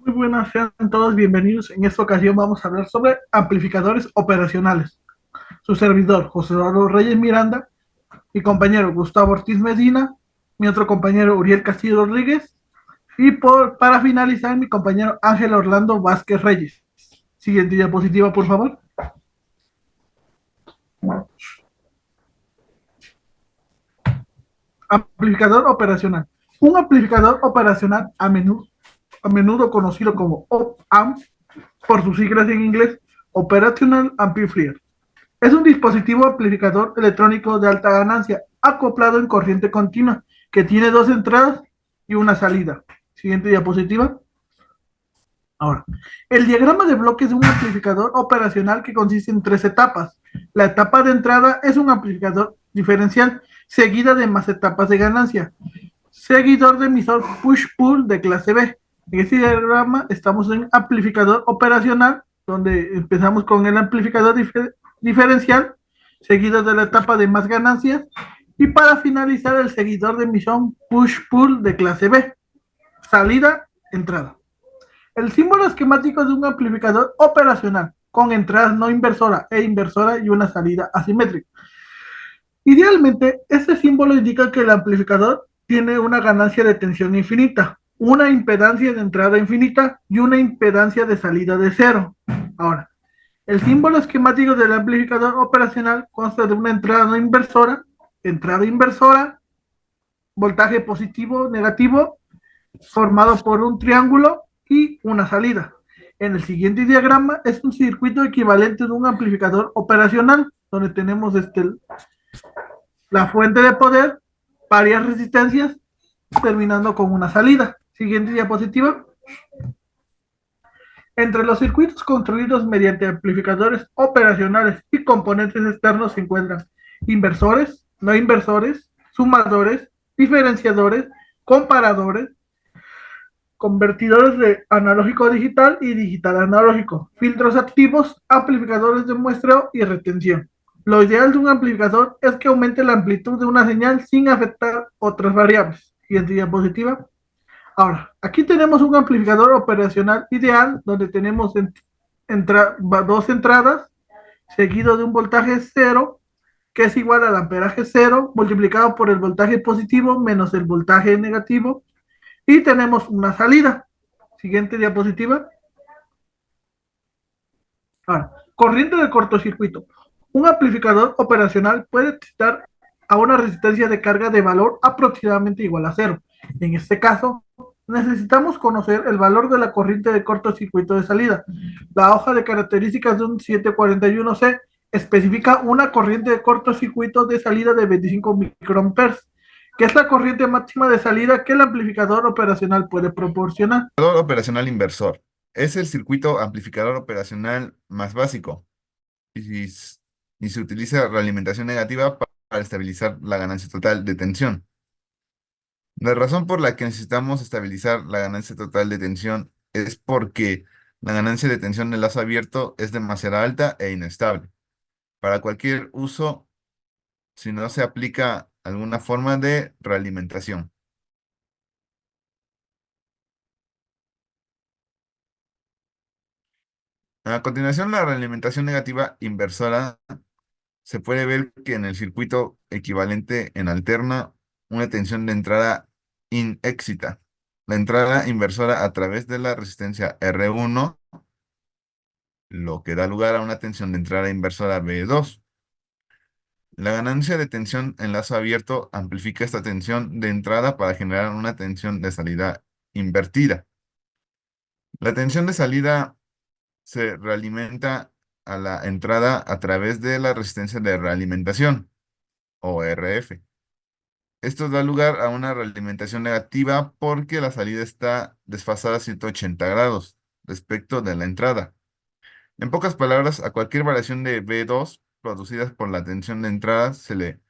Muy buenas, sean todos bienvenidos. En esta ocasión vamos a hablar sobre amplificadores operacionales. Su servidor, José Eduardo Reyes Miranda, mi compañero Gustavo Ortiz Medina, mi otro compañero Uriel Castillo Rodríguez y para finalizar mi compañero Ángel Orlando Vázquez Reyes. Siguiente diapositiva, por favor. Amplificador operacional. Un amplificador operacional a menudo conocido como op-amp por sus siglas en inglés, Operational Amplifier. Es un dispositivo amplificador electrónico de alta ganancia acoplado en corriente continua que tiene dos entradas y una salida. Siguiente diapositiva. Ahora, el diagrama de bloques de un amplificador operacional que consiste en tres etapas. La etapa de entrada es un amplificador diferencial seguida de más etapas de ganancia. Seguidor de emisor push-pull de clase B. En este diagrama estamos en amplificador operacional, donde empezamos con el amplificador diferencial, seguido de la etapa de más ganancias, y para finalizar el seguidor de emisión push-pull de clase B. Salida, entrada. El símbolo esquemático de un amplificador operacional, con entradas no inversora e inversora y una salida asimétrica. Idealmente, este símbolo indica que el amplificador tiene una ganancia de tensión infinita, una impedancia de entrada infinita y una impedancia de salida de cero. Ahora, el símbolo esquemático del amplificador operacional consta de una entrada inversora, voltaje positivo, negativo, formado por un triángulo y una salida. En el siguiente diagrama es un circuito equivalente de un amplificador operacional, donde tenemos la fuente de poder, varias resistencias, terminando con una salida. Siguiente diapositiva. Entre los circuitos construidos mediante amplificadores operacionales y componentes externos se encuentran inversores, no inversores, sumadores, diferenciadores, comparadores, convertidores de analógico a digital y digital a analógico, filtros activos, amplificadores de muestreo y retención. Lo ideal de un amplificador es que aumente la amplitud de una señal sin afectar otras variables. Siguiente diapositiva. Ahora, aquí tenemos un amplificador operacional ideal donde tenemos dos entradas seguido de un voltaje cero que es igual al amperaje cero multiplicado por el voltaje positivo menos el voltaje negativo y tenemos una salida. Siguiente diapositiva. Ahora, corriente de cortocircuito. Un amplificador operacional puede excitar a una resistencia de carga de valor aproximadamente igual a cero. En este caso, necesitamos conocer el valor de la corriente de cortocircuito de salida. La hoja de características de un 741C especifica una corriente de cortocircuito de salida de 25 microamperes, que es la corriente máxima de salida que el amplificador operacional puede proporcionar. Operacional inversor. Es el circuito amplificador operacional más básico y, y se utiliza realimentación negativa para estabilizar la ganancia total de tensión. La razón por la que necesitamos estabilizar la ganancia total de tensión es porque la ganancia de tensión del lazo abierto es demasiado alta e inestable. Para cualquier uso, si no se aplica alguna forma de realimentación. A continuación, la realimentación negativa inversora. Se puede ver que en el circuito equivalente en alterna una tensión de entrada inexcita. La entrada inversora a través de la resistencia R1, lo que da lugar a una tensión de entrada inversora B2. La ganancia de tensión en lazo abierto amplifica esta tensión de entrada para generar una tensión de salida invertida. La tensión de salida se realimenta a la entrada a través de la resistencia de realimentación, o RF. Esto da lugar a una realimentación negativa porque la salida está desfasada a 180 grados respecto de la entrada. En pocas palabras, a cualquier variación de V2 producidas por la tensión de entrada se le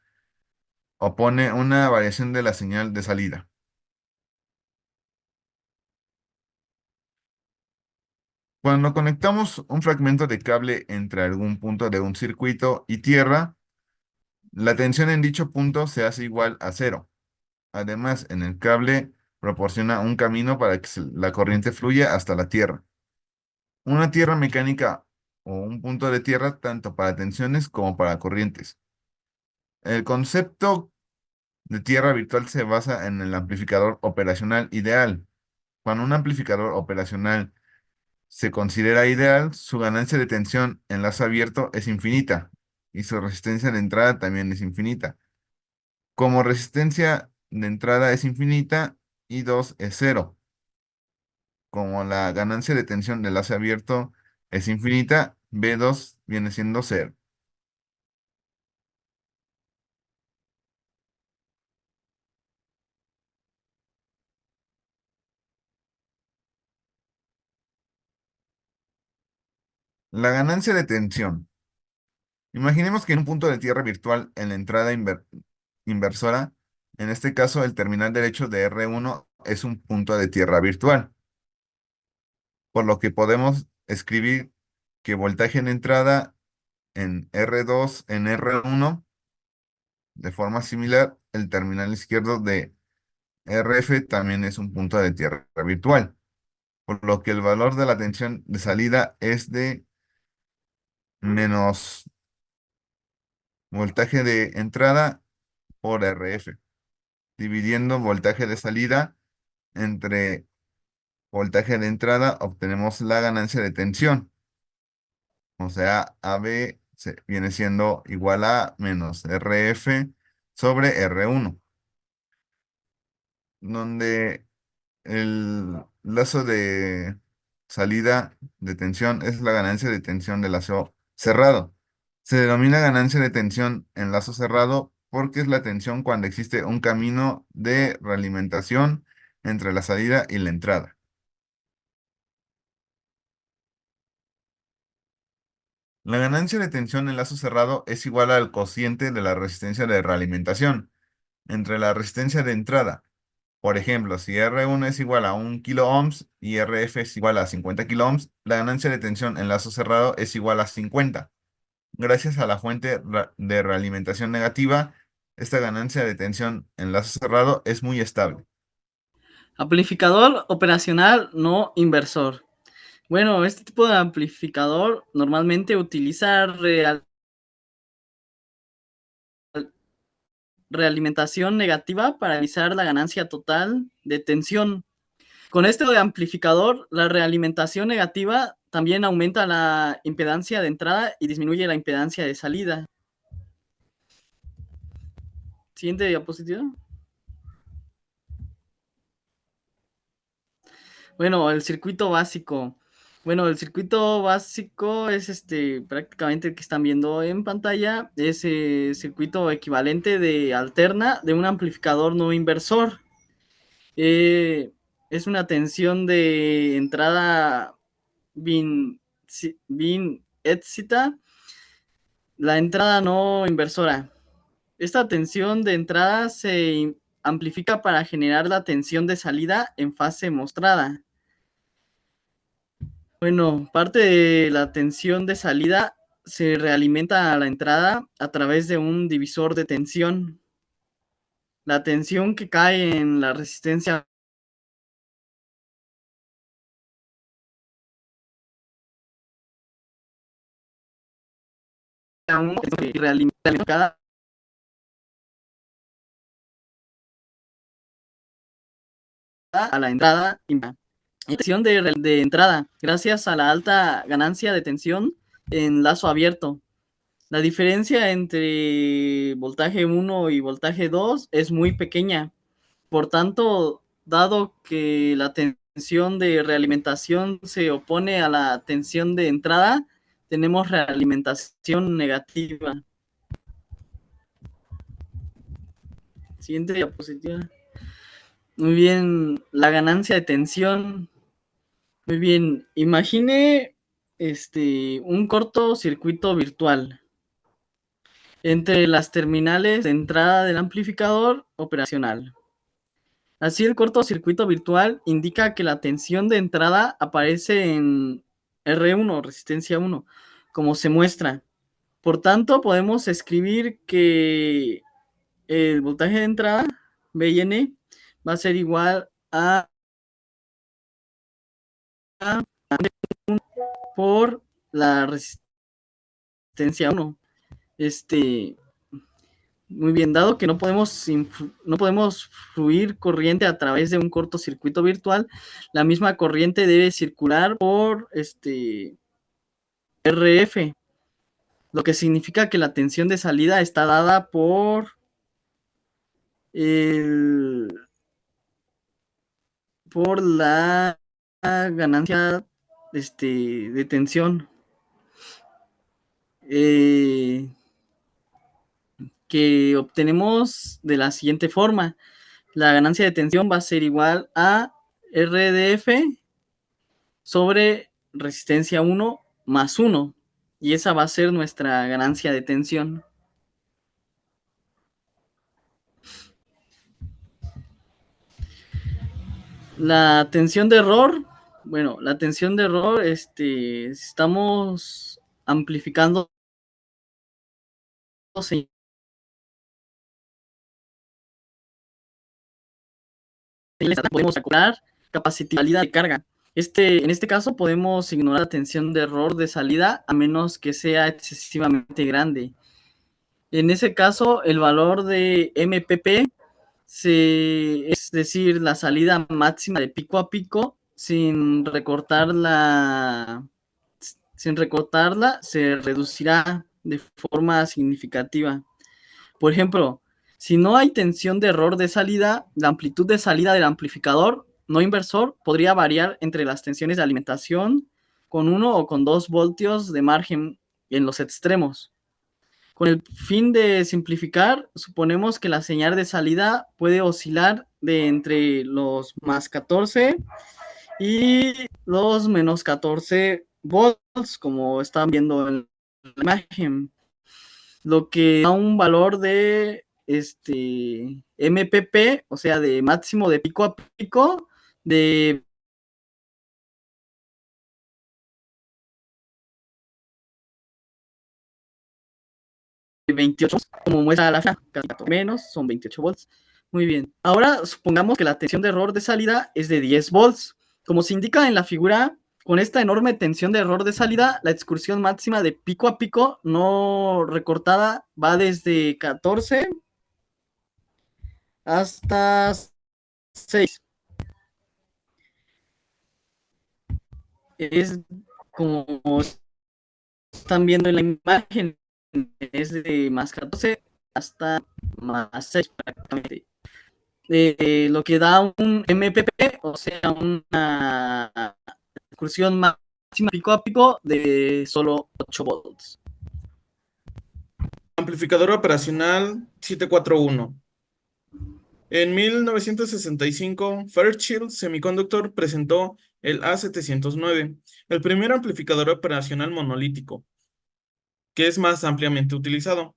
opone una variación de la señal de salida. Cuando conectamos un fragmento de cable entre algún punto de un circuito y tierra, la tensión en dicho punto se hace igual a cero. Además, en el cable proporciona un camino para que la corriente fluya hasta la Tierra. Una tierra mecánica o un punto de tierra tanto para tensiones como para corrientes. El concepto de tierra virtual se basa en el amplificador operacional ideal. Cuando un amplificador operacional se considera ideal, su ganancia de tensión en lazo abierto es infinita y su resistencia de entrada también es infinita. Como resistencia de entrada es infinita, I2 es cero. Como la ganancia de tensión del lazo abierto es infinita, B2 viene siendo cero. La ganancia de tensión. Imaginemos que en un punto de tierra virtual en la entrada inversora, en este caso el terminal derecho de R1 es un punto de tierra virtual, por lo que podemos escribir que voltaje en entrada en R2 en R1, de forma similar, el terminal izquierdo de RF también es un punto de tierra virtual, por lo que el valor de la tensión de salida es de menos voltaje de entrada por RF, dividiendo voltaje de salida entre voltaje de entrada, obtenemos la ganancia de tensión. O sea, AB viene siendo igual a menos RF sobre R1, donde el lazo de salida de tensión es la ganancia de tensión del lazo cerrado. Se denomina ganancia de tensión en lazo cerrado porque es la tensión cuando existe un camino de realimentación entre la salida y la entrada. La ganancia de tensión en lazo cerrado es igual al cociente de la resistencia de realimentación entre la resistencia de entrada. Por ejemplo, si R1 es igual a 1 kilo ohms y RF es igual a 50 kilo ohms, la ganancia de tensión en lazo cerrado es igual a 50. Gracias a la fuente de realimentación negativa, esta ganancia de tensión en lazo cerrado es muy estable. Amplificador operacional no inversor. Bueno, este tipo de amplificador normalmente utiliza realimentación negativa para realizar la ganancia total de tensión. Con este de amplificador, la realimentación negativa también aumenta la impedancia de entrada y disminuye la impedancia de salida. Siguiente diapositiva. Bueno, el circuito básico. Bueno, el circuito básico es prácticamente el que están viendo en pantalla. Es circuito equivalente de alterna de un amplificador no inversor. Es una tensión de entrada bin éxita, la entrada no inversora. Esta tensión de entrada se amplifica para generar la tensión de salida en fase mostrada. Bueno, parte de la tensión de salida se realimenta a la entrada a través de un divisor de tensión. La tensión que cae en la resistencia aún realimenta a la entrada tensión de entrada, gracias a la alta ganancia de tensión en lazo abierto. La diferencia entre voltaje 1 y voltaje 2 es muy pequeña. Por tanto, dado que la tensión de realimentación se opone a la tensión de entrada, tenemos realimentación negativa. Siguiente diapositiva. Muy bien, la ganancia de tensión. Muy bien, imagine un cortocircuito virtual entre las terminales de entrada del amplificador operacional. Así, el cortocircuito virtual indica que la tensión de entrada aparece en R1, resistencia 1, como se muestra. Por tanto, podemos escribir que el voltaje de entrada, V y N, va a ser igual a por la resistencia 1. Muy bien, dado que no podemos fluir corriente a través de un cortocircuito virtual, la misma corriente debe circular por RF, lo que significa que la tensión de salida está dada por la ganancia de tensión que obtenemos de la siguiente forma. La ganancia de tensión va a ser igual a RDF sobre resistencia 1 más 1. Y esa va a ser nuestra ganancia de tensión. La tensión de error, bueno, la tensión de error, estamos amplificando podemos calcular capacitilidad de carga. En este caso podemos ignorar la tensión de error de salida a menos que sea excesivamente grande. En ese caso, el valor de MPP, es decir, la salida máxima de pico a pico, sin recortarla, se reducirá de forma significativa. Por ejemplo, si no hay tensión de error de salida, la amplitud de salida del amplificador no inversor podría variar entre las tensiones de alimentación con 1 o con 2 voltios de margen en los extremos. Con el fin de simplificar, suponemos que la señal de salida puede oscilar de entre los más 14 y los menos 14 volts, como están viendo en la imagen, lo que da un valor de MPP, o sea, de máximo de pico a pico, de 28, como muestra la menos, son 28 volts. Muy bien. Ahora supongamos que la tensión de error de salida es de 10 volts. Como se indica en la figura, con esta enorme tensión de error de salida, la excursión máxima de pico a pico no recortada va desde 14 hasta 6. Es como están viendo en la imagen, es de más 14 hasta más 6 prácticamente. Lo que da un MPP, o sea, una excursión máxima pico a pico de solo 8 volts. Amplificador operacional 741. En 1965, Fairchild Semiconductor presentó el A709, el primer amplificador operacional monolítico, que es más ampliamente utilizado.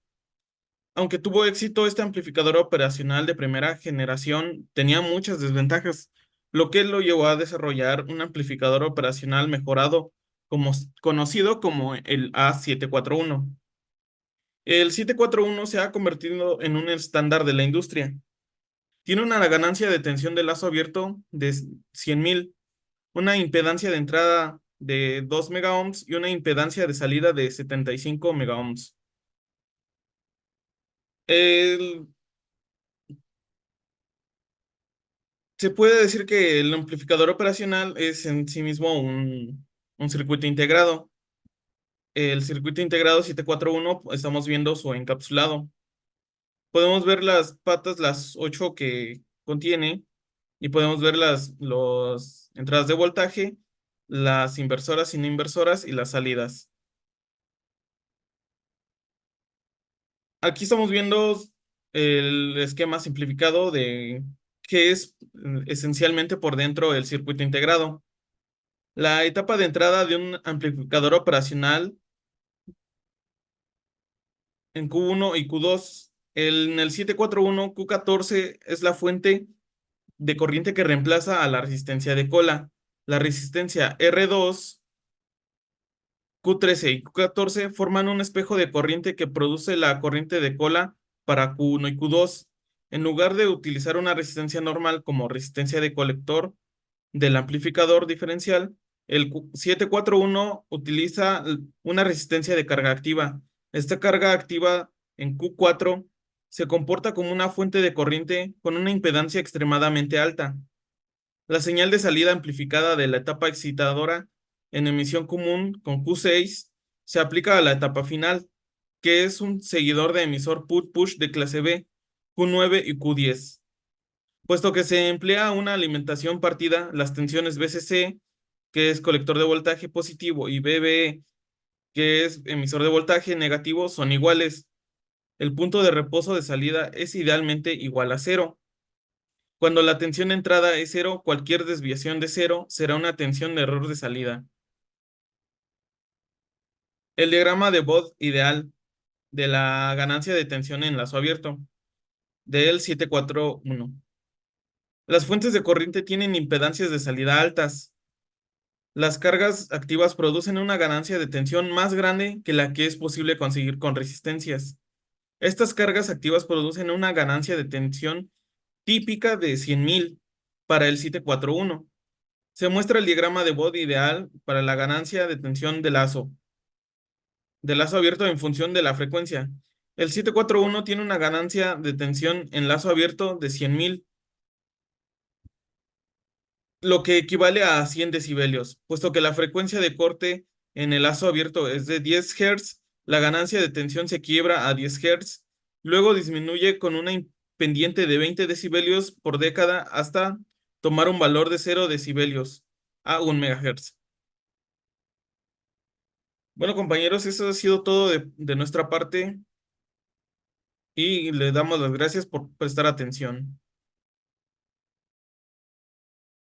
Aunque tuvo éxito, este amplificador operacional de primera generación tenía muchas desventajas, lo que lo llevó a desarrollar un amplificador operacional mejorado, conocido como el A741. El 741 se ha convertido en un estándar de la industria. Tiene una ganancia de tensión de lazo abierto de 100.000, una impedancia de entrada de 2 megaohms y una impedancia de salida de 75 megaohms. El- Se puede decir que el amplificador operacional es en sí mismo un circuito integrado. El circuito integrado 741, estamos viendo su encapsulado. Podemos ver las patas, las 8 que contiene, y podemos ver las entradas de voltaje, las inversoras y no inversoras y las salidas. Aquí estamos viendo el esquema simplificado de qué es esencialmente por dentro el circuito integrado. La etapa de entrada de un amplificador operacional en Q1 y Q2. En el 741, Q14 es la fuente de corriente que reemplaza a la resistencia de cola. La resistencia R2, Q13 y Q14 forman un espejo de corriente que produce la corriente de cola para Q1 y Q2. En lugar de utilizar una resistencia normal como resistencia de colector del amplificador diferencial, el 741 utiliza una resistencia de carga activa. Esta carga activa en Q4 se comporta como una fuente de corriente con una impedancia extremadamente alta. La señal de salida amplificada de la etapa excitadora en emisión común con Q6 se aplica a la etapa final, que es un seguidor de emisor push de clase B, Q9 y Q10. Puesto que se emplea una alimentación partida, las tensiones VCC, que es colector de voltaje positivo, y VBE, que es emisor de voltaje negativo, son iguales. El punto de reposo de salida es idealmente igual a cero. Cuando la tensión de entrada es cero, cualquier desviación de cero será una tensión de error de salida. El diagrama de Bode ideal de la ganancia de tensión en lazo abierto del 741. Las fuentes de corriente tienen impedancias de salida altas. Las cargas activas producen una ganancia de tensión más grande que la que es posible conseguir con resistencias. Estas cargas activas producen una ganancia de tensión típica de 100.000 para el 741. Se muestra el diagrama de Bode ideal para la ganancia de tensión de lazo abierto en función de la frecuencia. El 741 tiene una ganancia de tensión en lazo abierto de 100.000, lo que equivale a 100 decibelios. Puesto que la frecuencia de corte en el lazo abierto es de 10 Hz, la ganancia de tensión se quiebra a 10 Hz, luego disminuye con una pendiente de 20 decibelios por década hasta tomar un valor de 0 decibelios a 1 MHz. Bueno, compañeros, eso ha sido todo de nuestra parte y le damos las gracias por prestar atención.